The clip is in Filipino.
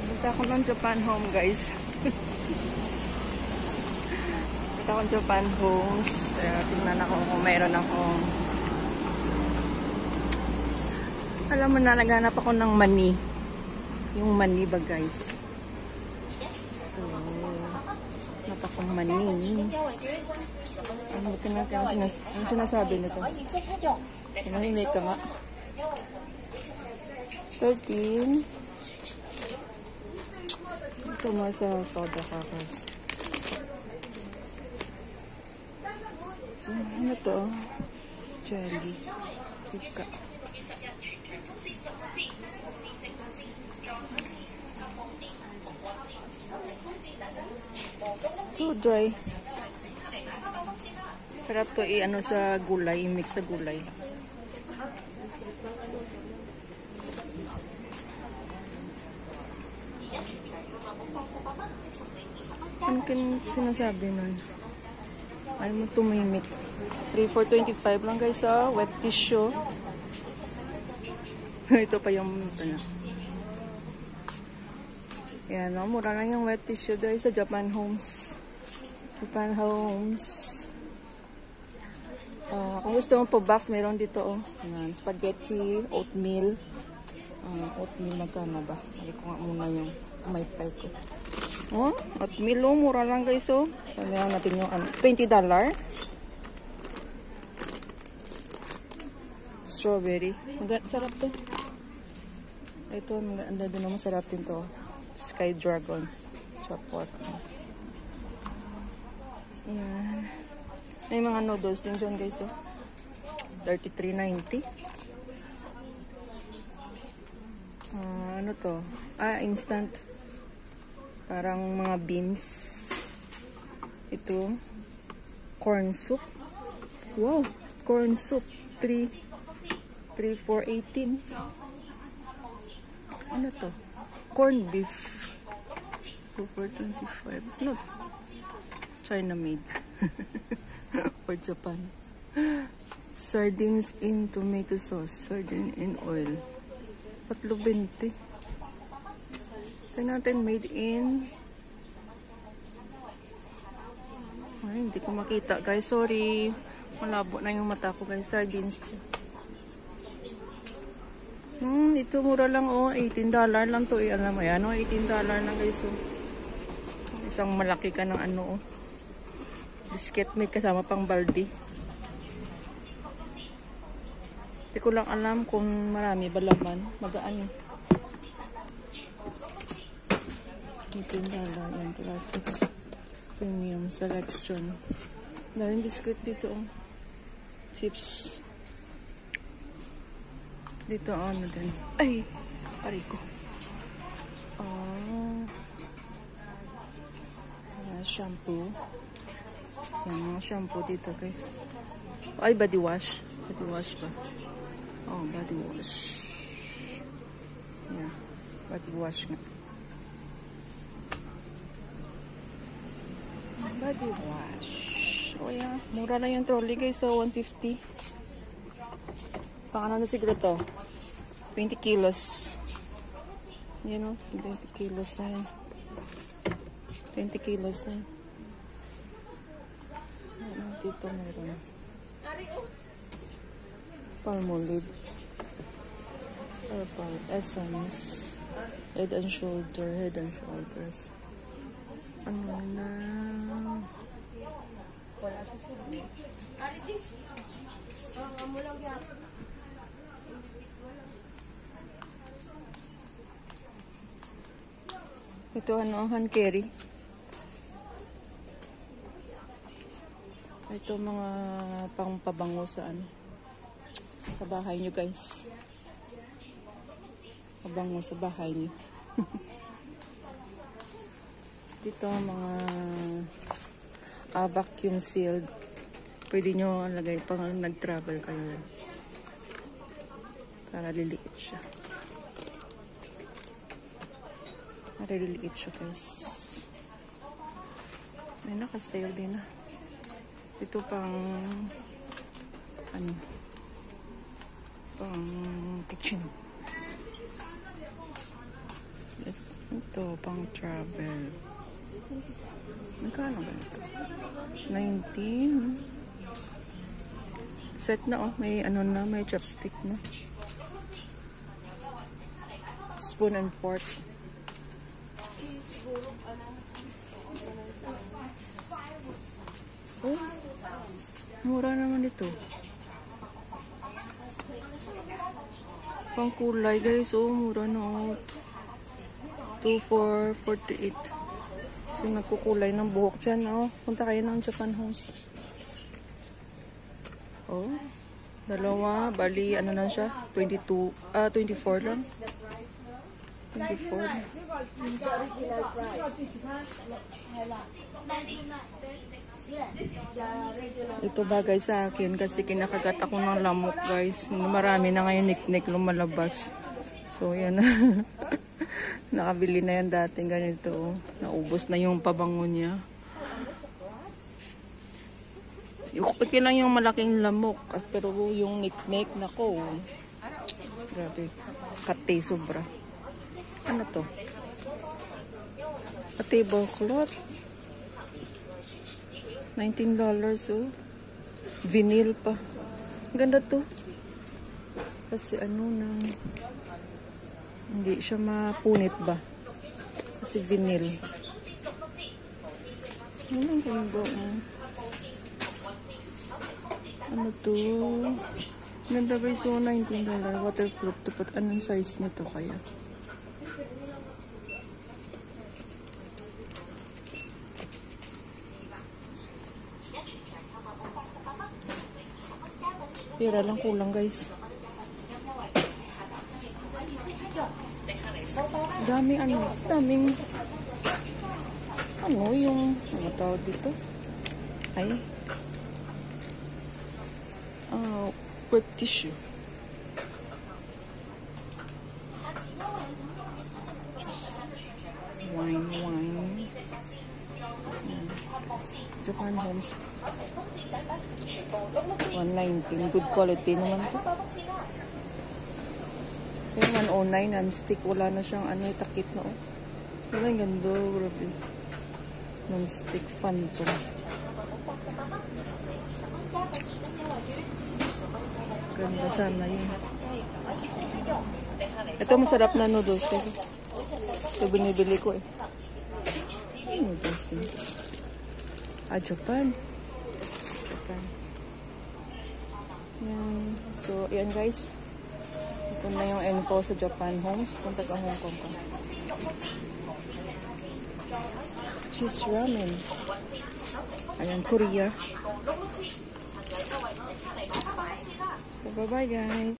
Punta ako ng Japan Home, guys. Punta ako ng Japan Homes. Tingnan ako kung mayroon akong... Alam mo na, naghanap ako ng mani. Yung mani ba, guys? So, hanap akong mani. Ano sinasabi nito? Pinahimik ka nga. 13. Ito mo sa soda kakas. So, ano to? Jelly. Tika. So dry. Sarap to i-ano sa gulay, i-mix sa gulay. Ano kan sinasabi nun? Ay mo tumimik. 3 for 25 lang guys, wet tissue. Ito pa yung ano. Yan, mura lang yung wet tissue guys sa Japan Homes. Japan Homes. Kung gusto mo po box, meron dito yan, spaghetti, oatmeal. Oatmeal magkano ba? Hindi ko nga muna yung may pay ko. Oatmeal mura lang guys Alam natin yung $20. Strawberry. Sarap to. Ito, maganda din naman, sarap din to. Sky Dragon. Chop pork. Ayan. May mga noodles din dyan guys $33.90. Ano to? Instant. Parang mga beans. Ito. Corn soup. Wow! Corn soup. 3 for 18. Ano to? Corn beef. 2 for 25. Ano? China made. For Japan. Sardines in tomato sauce. Sardine in oil. 3.20. Ito natin made in... Ay, hindi ko makita guys. Sorry. Malabo na yung mata ko guys. Sardines. Ito mura lang $18 lang to alam mo yan $18 lang guys Isang malaki ka ng biscuit may kasama pang baldi. Hindi ko lang alam kung marami ba laman. Magaan $18 yan. Classics premium selection. Daming biscuit dito chips dito din. Ay! Pari ko. Shampoo. Yan mga shampoo dito guys. Ay, body wash. Body wash ba? Body wash. Yeah. Body wash nga. Body wash. Yeah. Mura lang yung trolley guys. $150. Pakano na siguro to? 20 kilos. Yan 20 kilos na yan. 20 kilos na yan. So, dito meron. Palmolive. Purple. Essence. Head and shoulder. Head and shoulders. Ano na? Wala sa food. Amo lang yan. Ito hand carry. Ito mga pangpabango sa sa bahay nyo guys. Pabango sa bahay nyo. Dito mga vacuum sealed. Pwede nyo lagay pang nag-travel kayo. Para liliit siya. Liliit siya guys. May naka-sale din Ito pang pang kitchen. ito, pang travel. Magkano ba ito? 19. Set na oh. May ano na, may chopstick na. Spoon and fork. Oh, mura naman ito. Pang kulay guys, oh, mura na oh. 2 for 48. So nagkukulay ng buhok dyan, oh. Punta kayo ng Japan House. Oh, dalawa, bali, ano lang siya? 24 lang. 24. Ito bagay sa akin kasi kinakagat ako ng lamok guys. Marami na ngayon niknik lumalabas. So yan. Nakabili na yan dating ganito. Naubos na yung pabango niya. Okay lang yung malaking lamok. Pero yung niknik nako. Grabe. Kate sobra. Ano to? A tablecloth. $19 oh. Vinyl pa. Ganda to. Kasi ano na, hindi siya mapunit ba? Kasi vinyl. Ano ang ganda oh. Ano to? Ganda guys so $19. Waterproof to put. Anong size nito kaya? Pera lang kulang guys. Daming ano, daming ano yung ano tawag dito? Ay. Wet tissue. Wine. Japan Homes. 119. Good quality naman to. Yung 109 non-stick. Wala na siyang ano, takip na oh. Wala yung ganda. Grabe. Non-stick fan to. Ganda sana yun. Ito masarap na noodles. Ito binibili ko eh. Noodles din. Japan. Yan. So, yan guys. Ito na yung info sa Japan Homes. Punta ka Hong Kong ka. Cheese ramen. Ayan, Korea. So, bye-bye guys.